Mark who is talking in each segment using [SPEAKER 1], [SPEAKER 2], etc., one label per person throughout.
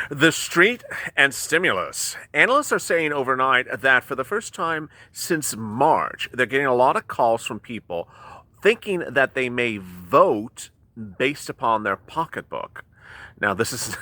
[SPEAKER 1] The street and stimulus. Analysts are saying overnight that for the first time since March, they're getting a lot of calls from people thinking that they may vote based upon their pocketbook. Now, this is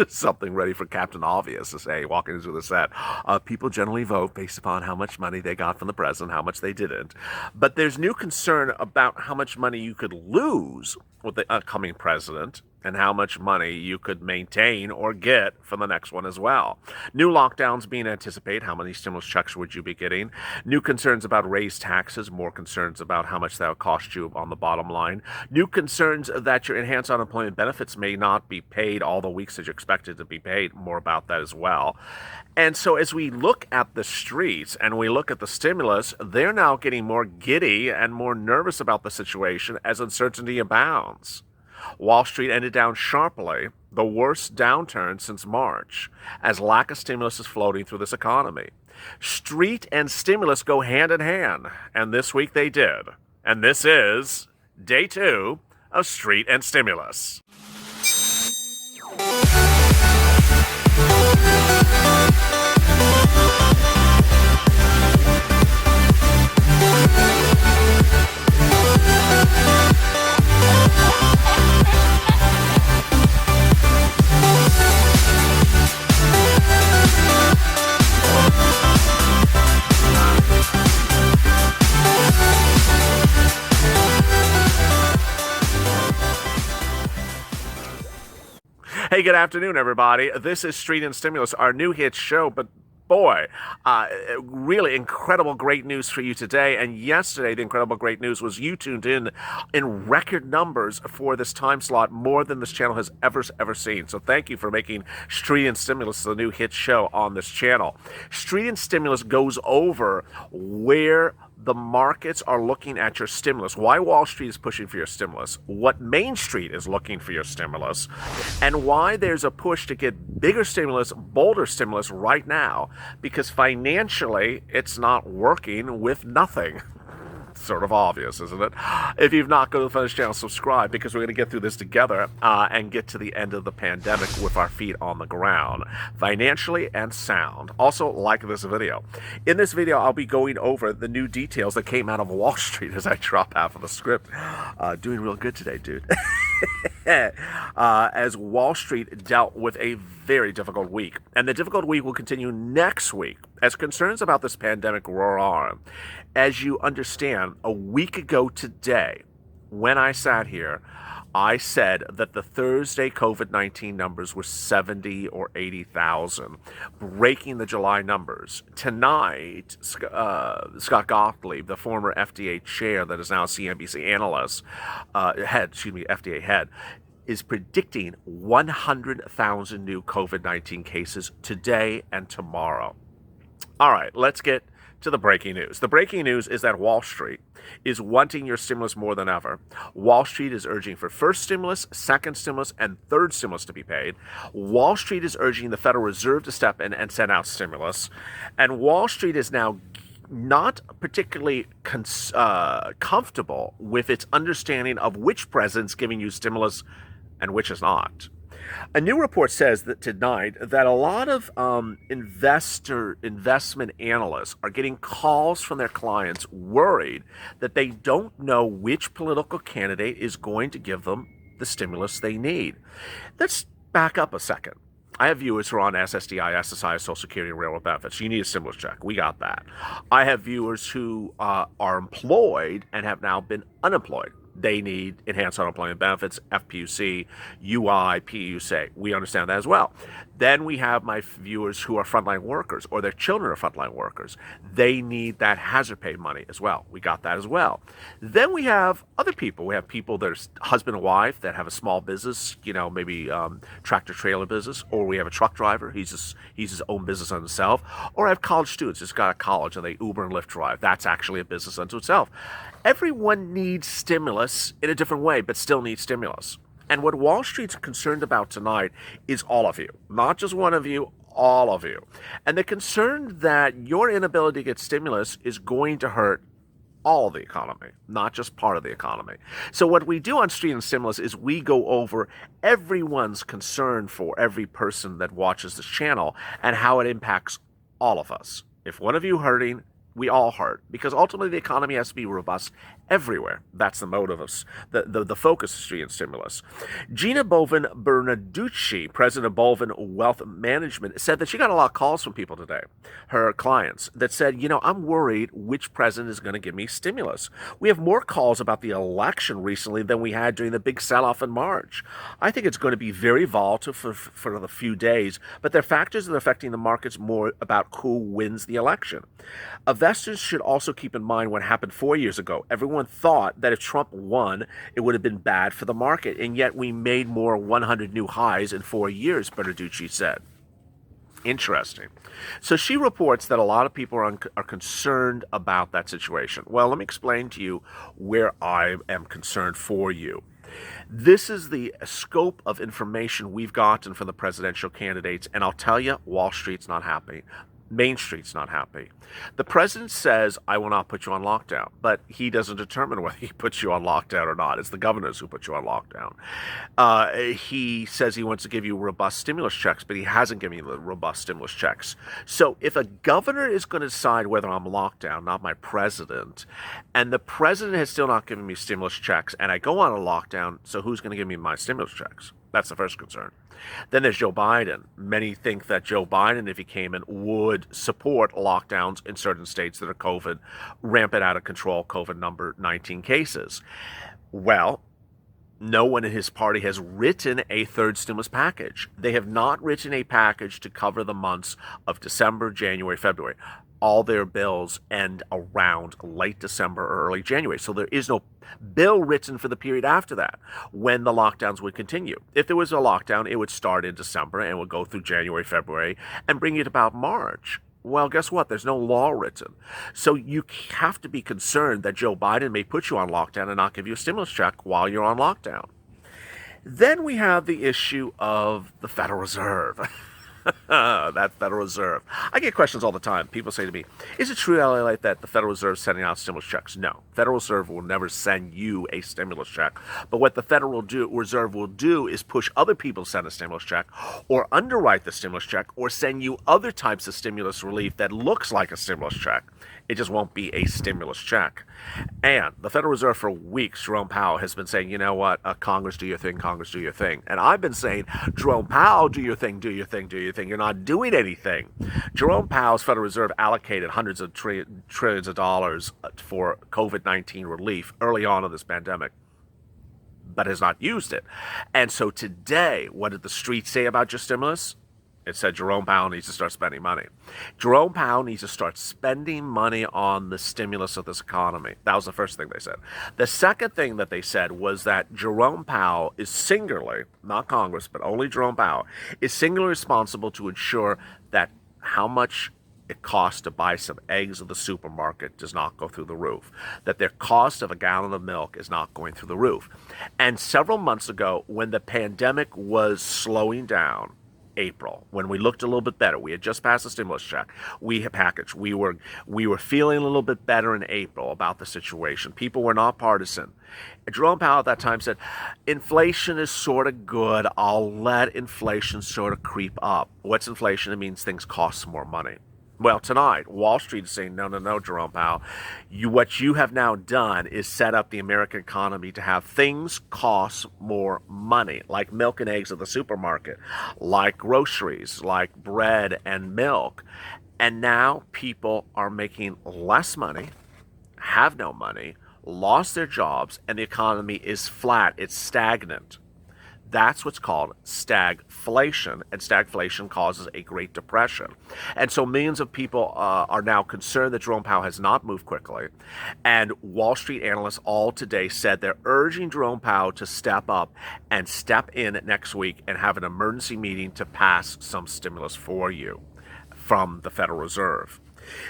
[SPEAKER 1] something ready for Captain Obvious to say, walking into the set. People generally vote based upon how much money they got from the president, how much they didn't. But there's new concern about how much money you could lose with the upcoming president and how much money you could maintain or get from the next one as well. New lockdowns being anticipated. How many stimulus checks would you be getting? New concerns about raised taxes, more concerns about how much that would cost you on the bottom line. New concerns that your enhanced unemployment benefits may not be paid all the weeks that you're expected to be paid. More about that as well. And so as we look at the streets and we look at the stimulus, they're now getting more giddy and more nervous about the situation as uncertainty abounds. Wall Street ended down sharply, the worst downturn since March, as lack of stimulus is floating through this economy. Street and stimulus go hand in hand, and this week they did. And this is day 2 of Street and Stimulus. Hey, good afternoon, everybody. This is Street and Stimulus, our new hit show, but boy, really incredible great news for you today. And yesterday, the incredible great news was you tuned in record numbers for this time slot, more than this channel has ever seen. So thank you for making Street and Stimulus the new hit show on this channel. Street and Stimulus goes over where the markets are looking at your stimulus, why Wall Street is pushing for your stimulus, what Main Street is looking for your stimulus, and why there's a push to get bigger stimulus, bolder stimulus right now, because financially it's not working with nothing. Sort of obvious, isn't it? If you've not, go to the channel, subscribe, because we're going to get through this together and get to the end of the pandemic with our feet on the ground, financially and sound. Also, like this video. In this video, I'll be going over the new details that came out of Wall Street as I drop half of the script. Doing real good today, dude. As Wall Street dealt with a very difficult week. And the difficult week will continue next week as concerns about this pandemic roar on. As you understand, a week ago today, when I sat here, I said that the Thursday COVID-19 numbers were 70 or 80,000, breaking the July numbers. Tonight, Scott Gottlieb, the former FDA chair that is now CNBC analyst, FDA head, is predicting 100,000 new COVID-19 cases today and tomorrow. All right, let's get to the breaking news. The breaking news is that Wall Street is wanting your stimulus more than ever. Wall Street is urging for first stimulus, second stimulus, and third stimulus to be paid. Wall Street is urging the Federal Reserve to step in and send out stimulus. And Wall Street is now not particularly comfortable with its understanding of which president's giving you stimulus and which is not. A new report says that tonight that a lot of investment analysts are getting calls from their clients worried that they don't know which political candidate is going to give them the stimulus they need. Let's back up a second. I have viewers who are on SSDI, SSI, Social Security, and Railroad benefits. You need a stimulus check. We got that. I have viewers who are employed and have now been unemployed. They need enhanced unemployment benefits, FPUC, UI, PUC. We understand that as well. Then we have my viewers who are frontline workers or their children are frontline workers. They need that hazard pay money as well. We got that as well. Then we have other people. We have people that are husband and wife that have a small business, maybe tractor trailer business, or we have a truck driver. He's his own business on himself. Or I have college students who's got a college and they Uber and Lyft drive. That's actually a business unto itself. Everyone needs stimulus in a different way, but still needs stimulus. And what Wall Street's concerned about tonight is all of you, not just one of you, all of you. And they're concerned that your inability to get stimulus is going to hurt all of the economy, not just part of the economy. So what we do on Street and Stimulus is we go over everyone's concern for every person that watches this channel and how it impacts all of us. If one of you hurting, we all hurt, because ultimately the economy has to be robust everywhere. That's the motive of the focus of Street and Stimulus. Gina Bovin Bernaducci, president of Bovin Wealth Management, said that she got a lot of calls from people today, her clients, that said, I'm worried which president is going to give me stimulus. We have more calls about the election recently than we had during the big sell-off in March. I think it's going to be very volatile for the few days, but there are factors that are affecting the markets more about who wins the election. Investors should also keep in mind what happened 4 years ago. Everyone thought that if Trump won, it would have been bad for the market, and yet we made more 100 new highs in 4 years, Bertucci said. Interesting. So she reports that a lot of people are concerned about that situation. Well, let me explain to you where I am concerned for you. This is the scope of information we've gotten from the presidential candidates, and I'll tell you, Wall Street's not happy. Main Street's not happy. The president says, I will not put you on lockdown, but he doesn't determine whether he puts you on lockdown or not. It's the governors who put you on lockdown. He says he wants to give you robust stimulus checks, but he hasn't given you the robust stimulus checks. So if a governor is going to decide whether I'm locked down, not my president, and the president has still not given me stimulus checks, and I go on a lockdown, so who's going to give me my stimulus checks? That's the first concern. Then there's Joe Biden. Many think that Joe Biden, if he came in, would support lockdowns in certain states that are COVID, rampant out of control COVID number 19 cases. Well, no one in his party has written a third stimulus package. They have not written a package to cover the months of December, January, February. All their bills end around late December or early January. So there is no bill written for the period after that when the lockdowns would continue. If there was a lockdown, it would start in December and would go through January, February, and bring it about March. Well, guess what? There's no law written. So you have to be concerned that Joe Biden may put you on lockdown and not give you a stimulus check while you're on lockdown. Then we have the issue of the Federal Reserve. That Federal Reserve. I get questions all the time. People say to me, is it true, LALATE, that the Federal Reserve is sending out stimulus checks? No. Federal Reserve will never send you a stimulus check. But what the Federal Reserve will do is push other people to send a stimulus check, or underwrite the stimulus check, or send you other types of stimulus relief that looks like a stimulus check. It just won't be a stimulus check. And the Federal Reserve for weeks, Jerome Powell, has been saying, you know what, Congress, do your thing, Congress, do your thing. And I've been saying, Jerome Powell, do your thing, do your thing, do your thing. You're not doing anything. Jerome Powell's Federal Reserve allocated hundreds of trillions of dollars for COVID-19 relief early on in this pandemic, but has not used it. And so today, what did the street say about your stimulus? It said Jerome Powell needs to start spending money. Jerome Powell needs to start spending money on the stimulus of this economy. That was the first thing they said. The second thing that they said was that Jerome Powell is singularly, not Congress, but only Jerome Powell, is singularly responsible to ensure that how much it costs to buy some eggs at the supermarket does not go through the roof, that their cost of a gallon of milk is not going through the roof. And several months ago, when the pandemic was slowing down, April, when we looked a little bit better, we had just passed the stimulus check, we were feeling a little bit better in April about the situation. People were not partisan. Jerome Powell at that time said, inflation is sort of good. I'll let inflation sort of creep up. What's inflation? It means things cost more money. Well, tonight, Wall Street is saying, no, Jerome Powell. What you have now done is set up the American economy to have things cost more money, like milk and eggs at the supermarket, like groceries, like bread and milk. And now people are making less money, have no money, lost their jobs, and the economy is flat. It's stagnant. That's what's called stagflation, and stagflation causes a Great Depression. And so millions of people are now concerned that Jerome Powell has not moved quickly. And Wall Street analysts all today said they're urging Jerome Powell to step up and step in next week and have an emergency meeting to pass some stimulus for you from the Federal Reserve.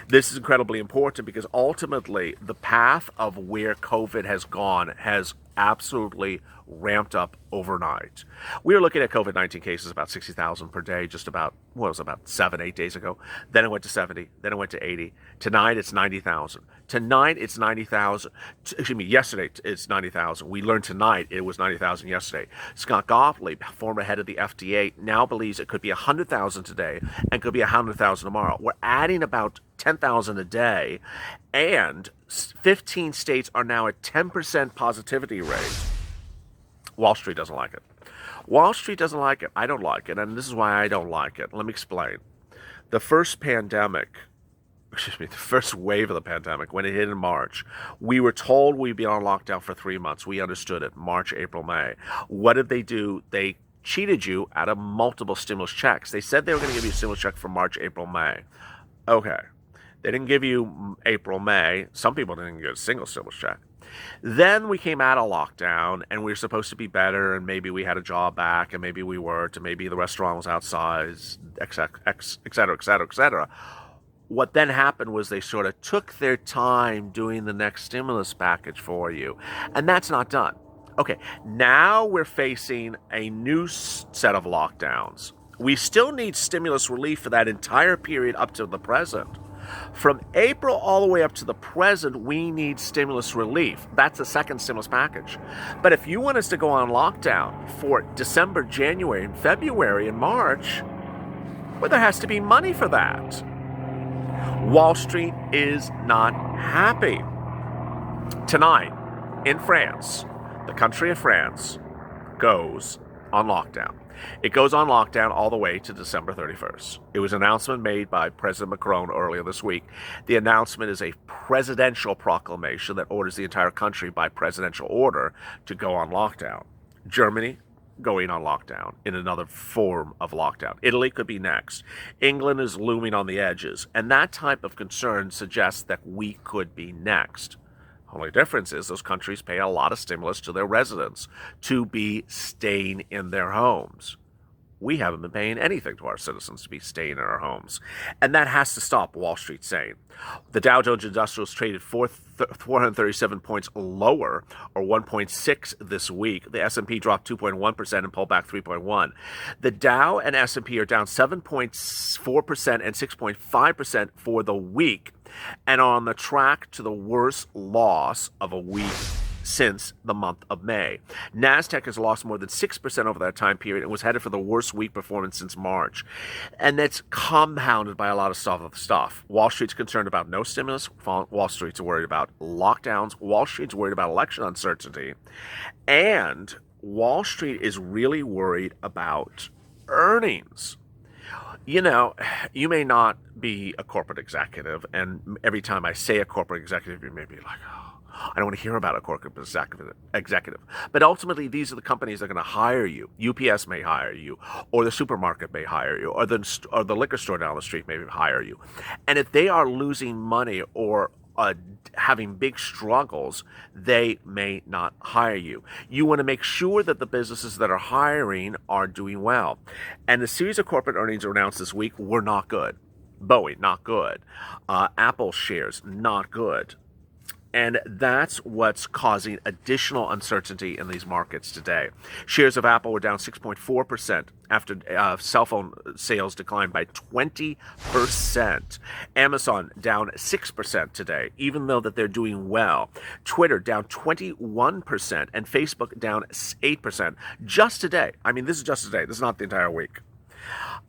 [SPEAKER 1] This is incredibly important because ultimately the path of where COVID has gone has absolutely ramped up overnight. We were looking at COVID-19 cases about 60,000 per day, just about, well, it was about 7, 8 days ago. Then it went to 70, then it went to 80. Tonight it's 90,000. Tonight it's 90,000. Excuse me, yesterday it's 90,000. We learned tonight it was 90,000 yesterday. Scott Gottlieb, former head of the FDA, now believes it could be 100,000 today and could be 100,000 tomorrow. We're adding about 10,000 a day, and 15 states are now at 10% positivity rate. Wall Street doesn't like it. Wall Street doesn't like it. I don't like it, and this is why I don't like it. Let me explain. The first wave of the pandemic, when it hit in March, we were told we'd be on lockdown for 3 months. We understood it. March, April, May. What did they do? They cheated you out of multiple stimulus checks. They said they were going to give you a stimulus check for March, April, May. Okay. They didn't give you April, May. Some people didn't get a single stimulus check. Then we came out of lockdown, and we were supposed to be better, and maybe we had a job back, and maybe we weren't, and maybe the restaurant was outside, et cetera, et cetera, et cetera. What then happened was they sort of took their time doing the next stimulus package for you, and that's not done. Okay, now we're facing a new set of lockdowns. We still need stimulus relief for that entire period up to the present. From April all the way up to the present, we need stimulus relief. That's the second stimulus package. But if you want us to go on lockdown for December, January, and February, and March, well, there has to be money for that. Wall Street is not happy. Tonight, in France, the country of France goes on lockdown. It goes on lockdown all the way to December 31st. It was an announcement made by President Macron earlier this week. The announcement is a presidential proclamation that orders the entire country by presidential order to go on lockdown. Germany going on lockdown in another form of lockdown. Italy could be next. England is looming on the edges, and that type of concern suggests that we could be next. Only difference is those countries pay a lot of stimulus to their residents to be staying in their homes. We haven't been paying anything to our citizens to be staying in our homes. And that has to stop, Wall Street's saying. The Dow Jones Industrials traded 437 points lower, or 1.6 this week. The S&P dropped 2.1% and pulled back 3.1%. The Dow and S&P are down 7.4% and 6.5% for the week, and are on the track to the worst loss of a week since the month of May. NASDAQ has lost more than 6% over that time period and was headed for the worst week performance since March. And that's compounded by a lot of stuff. Wall Street's concerned about no stimulus. Wall Street's worried about lockdowns. Wall Street's worried about election uncertainty. And Wall Street is really worried about earnings. You know, you may not be a corporate executive, and every time I say a corporate executive, you may be like, oh, I don't want to hear about a corporate executive. But ultimately, these are the companies that are going to hire you. UPS may hire you, or the supermarket may hire you, or the liquor store down the street may hire you. And if they are losing money or having big struggles, they may not hire you. You want to make sure that the businesses that are hiring are doing well. And the series of corporate earnings announced this week were not good. Boeing, not good. Apple shares, not good. And that's what's causing additional uncertainty in these markets today. Shares of Apple were down 6.4% after cell phone sales declined by 20%. Amazon down 6% today, even though that they're doing well. Twitter down 21% and Facebook down 8% just today. I mean, this is just today. This is not the entire week.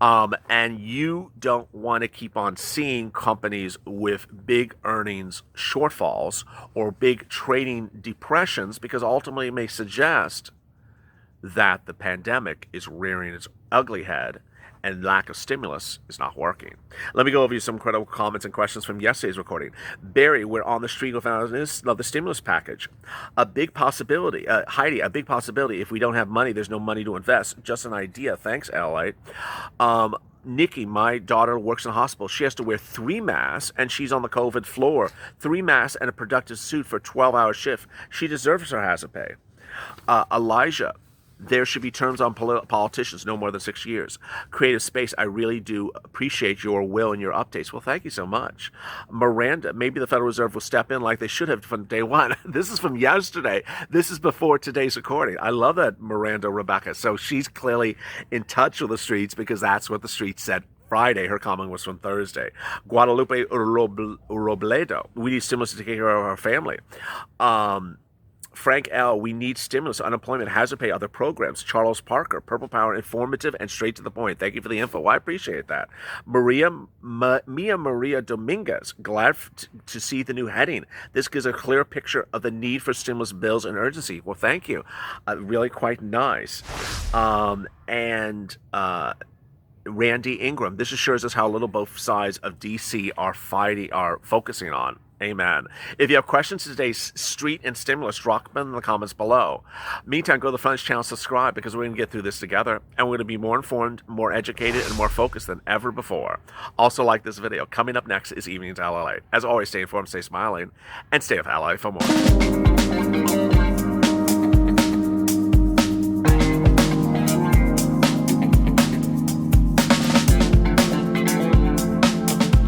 [SPEAKER 1] And you don't want to keep on seeing companies with big earnings shortfalls or big trading depressions, because ultimately it may suggest that the pandemic is rearing its ugly head and lack of stimulus is not working. Let me go over you some critical comments and questions from yesterday's recording. Barry, we're on the street without another stimulus package. A big possibility. Heidi, a big possibility. If we don't have money, there's no money to invest. Just an idea. Thanks, LALATE. Nikki, my daughter works in a hospital. She has to wear 3 masks, and she's on the COVID floor. 3 masks and a productive suit for a 12-hour shift. She deserves her hazard pay. Elijah, There should be terms on politicians no more than 6 years. Creative Space, I really do appreciate your will and your updates. Well, thank you so much. Miranda, maybe the Federal Reserve will step in like they should have from day one. This is from yesterday. This is before today's recording. I love that, Miranda Rebecca. So she's clearly in touch with the streets because that's what the streets said Friday. Her comment was from Thursday. Guadalupe Robledo, we need stimulus to take care of our family. Frank L., we need stimulus, unemployment, hazard pay, other programs. Charles Parker, Purple Power, informative and straight to the point. Thank you for the info. Well, I appreciate that. Mia Maria Dominguez, glad to see the new heading. This gives a clear picture of the need for stimulus bills and urgency. Well, thank you. Really quite nice. Randy Ingram, this assures us how little both sides of DC are focusing on. Amen. If you have questions to today's street and stimulus, drop them in the comments below. Meantime, go to the Friends channel, subscribe, because we're going to get through this together, and we're going to be more informed, more educated, and more focused than ever before. Also, like this video. Coming up next is Evenings LALATE. As always, stay informed, stay smiling, and stay with LA for more.